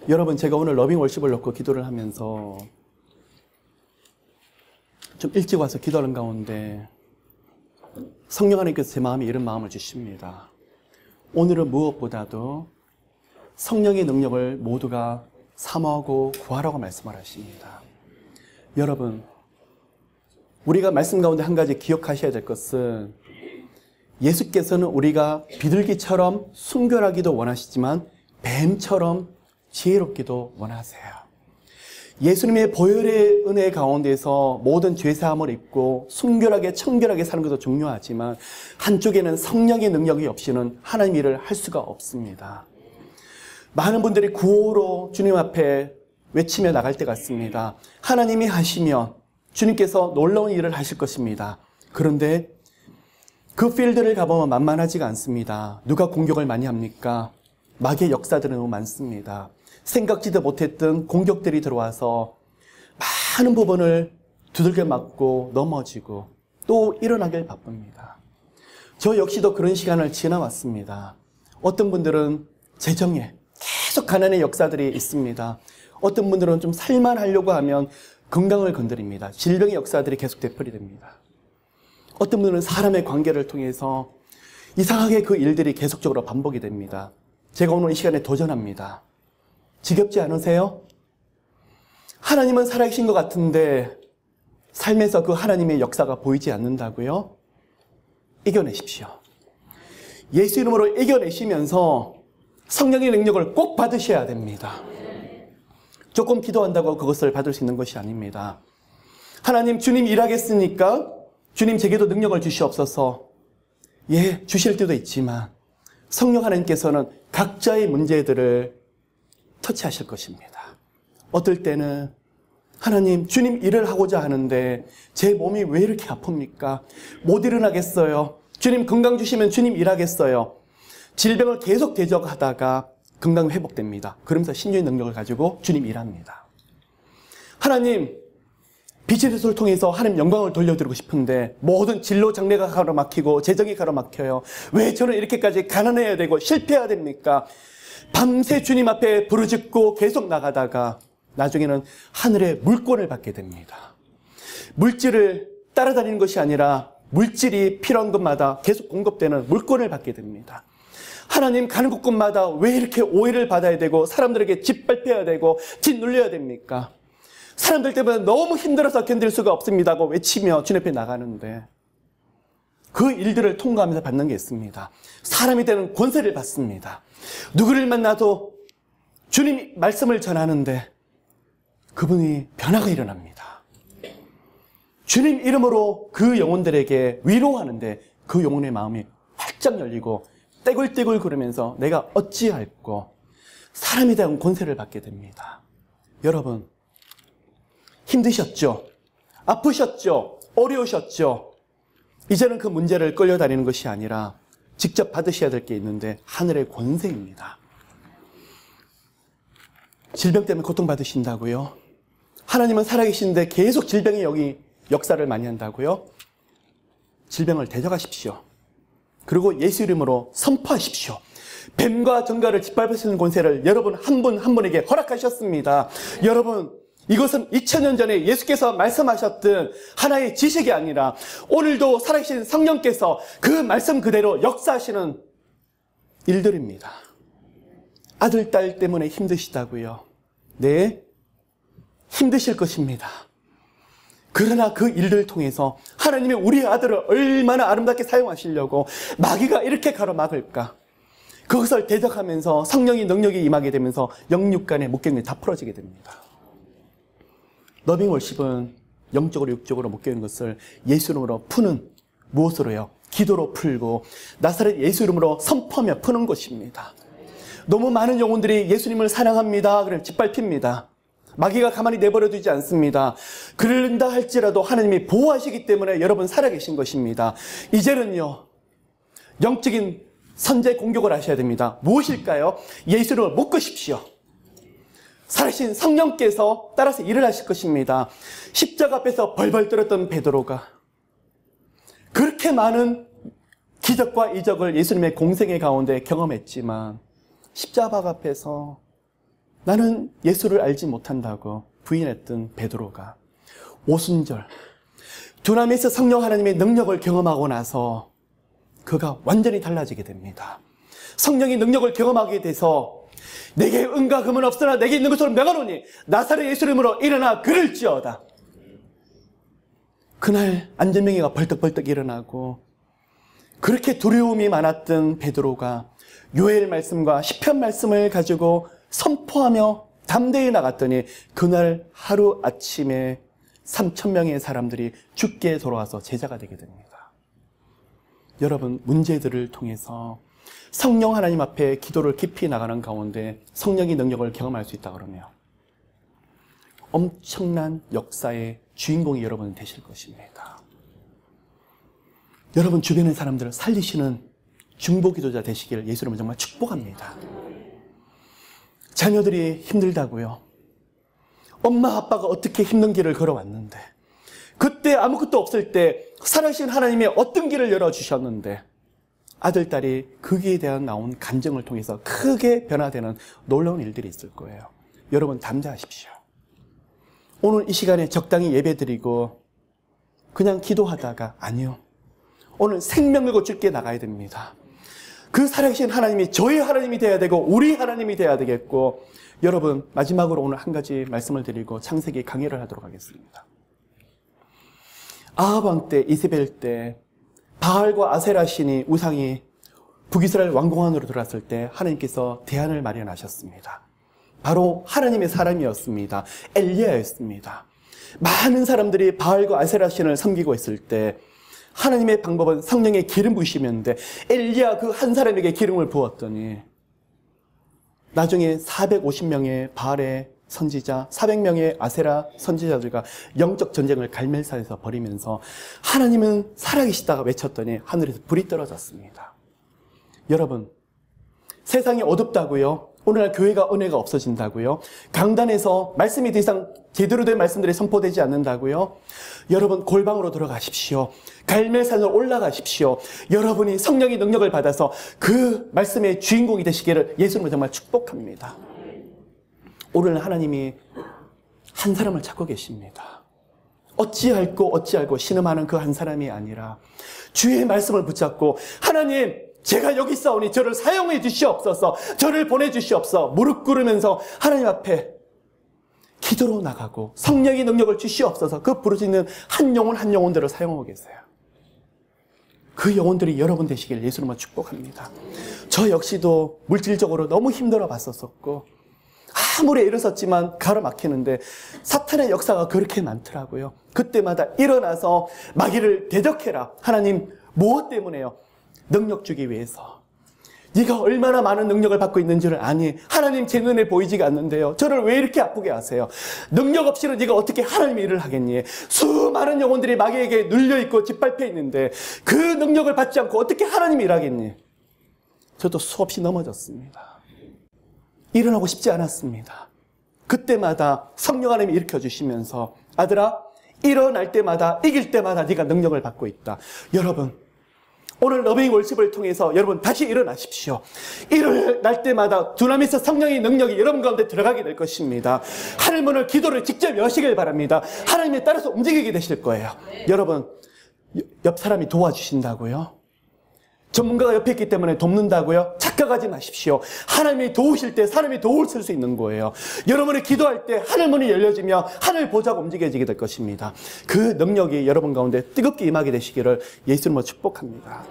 여러분, 제가 오늘 러빙 월십을 놓고 기도를 하면서 좀 일찍 와서 기도하는 가운데 성령 하나님께서 제 마음에 이런 마음을 주십니다. 오늘은 무엇보다도 성령의 능력을 모두가 사모하고 구하라고 말씀을 하십니다. 여러분, 우리가 말씀 가운데 한 가지 기억하셔야 될 것은 예수께서는 우리가 비둘기처럼 순결하기도 원하시지만 뱀처럼 지혜롭기도 원하세요. 예수님의 보혈의 은혜 가운데서 모든 죄사함을 입고 순결하게 청결하게 사는 것도 중요하지만 한쪽에는 성령의 능력이 없이는 하나님 일을 할 수가 없습니다. 많은 분들이 구호로 주님 앞에 외치며 나갈 때 같습니다. 하나님이 하시면 주님께서 놀라운 일을 하실 것입니다. 그런데 그 필드를 가보면 만만하지가 않습니다. 누가 공격을 많이 합니까? 마귀의 역사들은 너무 많습니다. 생각지도 못했던 공격들이 들어와서 많은 부분을 두들겨 맞고 넘어지고 또 일어나길 바쁩니다. 저 역시도 그런 시간을 지나왔습니다. 어떤 분들은 재정에 계속 가난의 역사들이 있습니다. 어떤 분들은 좀 살만하려고 하면 건강을 건드립니다. 질병의 역사들이 계속 되풀이됩니다. 어떤 분들은 사람의 관계를 통해서 이상하게 그 일들이 계속적으로 반복이 됩니다. 제가 오늘 이 시간에 도전합니다. 지겹지 않으세요? 하나님은 살아계신 것 같은데 삶에서 그 하나님의 역사가 보이지 않는다고요? 이겨내십시오. 예수 이름으로 이겨내시면서 성령의 능력을 꼭 받으셔야 됩니다. 조금 기도한다고 그것을 받을 수 있는 것이 아닙니다. 하나님, 주님 일하겠으니까 주님 제게도 능력을 주시옵소서. 예, 주실 때도 있지만 성령 하나님께서는 각자의 문제들을 터치하실 것입니다. 어떨 때는 하나님, 주님 일을 하고자 하는데 제 몸이 왜 이렇게 아픕니까? 못 일어나겠어요. 주님 건강 주시면 주님 일하겠어요. 질병을 계속 대적하다가 건강 회복됩니다. 그러면서 신유의 능력을 가지고 주님 일합니다. 하나님, 비즈니스를 통해서 하나님 영광을 돌려드리고 싶은데 모든 진로 장래가 가로막히고 재정이 가로막혀요. 왜 저는 이렇게까지 가난해야 되고 실패해야 됩니까? 밤새 주님 앞에 부르짖고 계속 나가다가 나중에는 하늘의 물권을 받게 됩니다. 물질을 따라다니는 것이 아니라 물질이 필요한 것마다 계속 공급되는 물권을 받게 됩니다. 하나님, 가는 곳곳마다 왜 이렇게 오해를 받아야 되고 사람들에게 짓밟혀야 되고 짓눌려야 됩니까? 사람들 때문에 너무 힘들어서 견딜 수가 없습니다고 외치며 주님 앞에 나가는데 그 일들을 통과하면서 받는 게 있습니다. 사람이 되는 권세를 받습니다. 누구를 만나도 주님 말씀을 전하는데 그분이 변화가 일어납니다. 주님 이름으로 그 영혼들에게 위로하는데 그 영혼의 마음이 활짝 열리고 떼굴떼굴 구르면서 내가 어찌할꼬 사람에 대한 권세를 받게 됩니다. 여러분, 힘드셨죠? 아프셨죠? 어려우셨죠? 이제는 그 문제를 끌려다니는 것이 아니라 직접 받으셔야 될 게 있는데 하늘의 권세입니다. 질병 때문에 고통받으신다고요? 하나님은 살아계신데 계속 질병이 여기 역사를 많이 한다고요? 질병을 대적하십시오. 그리고 예수 이름으로 선포하십시오. 뱀과 정갈을 짓밟을 수 있는 권세를 여러분 한 분 한 분에게 허락하셨습니다. 여러분, 이것은 2000년 전에 예수께서 말씀하셨던 하나의 지식이 아니라 오늘도 살아계신 성령께서 그 말씀 그대로 역사하시는 일들입니다. 아들, 딸 때문에 힘드시다고요? 네, 힘드실 것입니다. 그러나 그 일들을 통해서 하나님이 우리 아들을 얼마나 아름답게 사용하시려고 마귀가 이렇게 가로막을까? 그것을 대적하면서 성령의 능력이 임하게 되면서 영육간의 목격이 다 풀어지게 됩니다. 러빙 월십은 영적으로 육적으로 목격하는 것을 예수 이름으로 푸는, 무엇으로요? 기도로 풀고 나사렛 예수 이름으로 선포하며 푸는 것입니다. 너무 많은 영혼들이 예수님을 사랑합니다. 그럼 짓밟힙니다. 마귀가 가만히 내버려 두지 않습니다. 그런다 할지라도 하나님이 보호하시기 때문에 여러분 살아계신 것입니다. 이제는요, 영적인 선제 공격을 하셔야 됩니다. 무엇일까요? 예수를 묶으십시오. 살아계신 성령께서 따라서 일을 하실 것입니다. 십자가 앞에서 벌벌 떨었던 베드로가 그렇게 많은 기적과 이적을 예수님의 공생의 가운데 경험했지만 십자가 앞에서 나는 예수를 알지 못한다고 부인했던 베드로가 오순절 두나미에서 성령 하나님의 능력을 경험하고 나서 그가 완전히 달라지게 됩니다. 성령의 능력을 경험하게 돼서 내게 은과 금은 없으나 내게 있는 것으로 명하노니 나사렛 예수 이름으로 일어나 걸을지어다. 그날 안전병이가 벌떡벌떡 일어나고 그렇게 두려움이 많았던 베드로가 요엘 말씀과 시편 말씀을 가지고 선포하며 담대히 나갔더니 그날 하루아침에 3,000명의 사람들이 주께 돌아와서 제자가 되게 됩니다. 여러분, 문제들을 통해서 성령 하나님 앞에 기도를 깊이 나가는 가운데 성령의 능력을 경험할 수 있다 그러면 엄청난 역사의 주인공이 여러분 되실 것입니다. 여러분 주변의 사람들을 살리시는 중보기도자 되시기를 예수 이름으로 정말 축복합니다. 자녀들이 힘들다고요. 엄마 아빠가 어떻게 힘든 길을 걸어왔는데 그때 아무것도 없을 때 살아계신 하나님이 어떤 길을 열어주셨는데 아들, 딸이 거기에 대한 나온 간증을 통해서 크게 변화되는 놀라운 일들이 있을 거예요. 여러분 담대하십시오. 오늘 이 시간에 적당히 예배드리고 그냥 기도하다가 아니요. 오늘 생명 걸고 주께 나가야 됩니다. 그 살아계신 하나님이 저의 하나님이 되어야 되고 우리 하나님이 되어야 되겠고 여러분 마지막으로 오늘 한 가지 말씀을 드리고 창세기 강의를 하도록 하겠습니다. 아합 왕 때 이세벨 때 바알과 아세라 신이 우상이 북이스라엘 왕궁 안으로 들어왔을 때 하나님께서 대안을 마련하셨습니다. 바로 하나님의 사람이었습니다. 엘리야였습니다. 많은 사람들이 바알과 아세라 신을 섬기고 있을 때 하나님의 방법은 성령의 기름 부으시면 돼. 엘리야 그 한 사람에게 기름을 부었더니 나중에 450명의 바알의 선지자, 400명의 아세라 선지자들과 영적 전쟁을 갈멜산에서 벌이면서 하나님은 살아계시다가 외쳤더니 하늘에서 불이 떨어졌습니다. 여러분, 세상이 어둡다고요? 오늘날 교회가 은혜가 없어진다고요? 강단에서 말씀이 더 이상 제대로 된 말씀들이 선포되지 않는다고요? 여러분 골방으로 들어가십시오. 갈멜산으로 올라가십시오. 여러분이 성령의 능력을 받아서 그 말씀의 주인공이 되시기를 예수님을 정말 축복합니다. 오늘 하나님이 한 사람을 찾고 계십니다. 어찌알고 신음하는 그 한 사람이 아니라 주의 말씀을 붙잡고 하나님 제가 여기 있사오니 저를 사용해 주시옵소서, 저를 보내주시옵소서 무릎 꿇으면서 하나님 앞에 기도로 나가고 성령의 능력을 주시옵소서 그 부르짖는 한 영혼대로 사용하고 계세요. 그 영혼들이 여러분 되시길 예수님을 축복합니다. 저 역시도 물질적으로 너무 힘들어 봤었고 아무리 애를 썼지만 가로막히는데 사탄의 역사가 그렇게 많더라고요. 그때마다 일어나서 마귀를 대적해라. 하나님 무엇 때문에요? 능력 주기 위해서. 네가 얼마나 많은 능력을 받고 있는지를 아니. 하나님 제 눈에 보이지가 않는데요. 저를 왜 이렇게 아프게 하세요? 능력 없이는 네가 어떻게 하나님의 일을 하겠니? 수많은 영혼들이 마귀에게 눌려있고 짓밟혀 있는데 그 능력을 받지 않고 어떻게 하나님의 일을 하겠니? 저도 수없이 넘어졌습니다. 일어나고 싶지 않았습니다. 그때마다 성령 하나님이 일으켜주시면서 아들아 일어날 때마다 이길 때마다 네가 능력을 받고 있다. 여러분 오늘 러빙 월십을 통해서 여러분 다시 일어나십시오. 일어날 때마다 두나미에서 성령의 능력이 여러분 가운데 들어가게 될 것입니다. 하늘문을 기도를 직접 여시길 바랍니다. 하나님에 따라서 움직이게 되실 거예요. 여러분 옆 사람이 도와주신다고요? 전문가가 옆에 있기 때문에 돕는다고요? 착각하지 마십시오. 하나님이 도우실 때 사람이 도울 수 있는 거예요. 여러분이 기도할 때 하늘문이 열려지며 하늘 보좌가 움직여지게 될 것입니다. 그 능력이 여러분 가운데 뜨겁게 임하게 되시기를 예수님으로 축복합니다.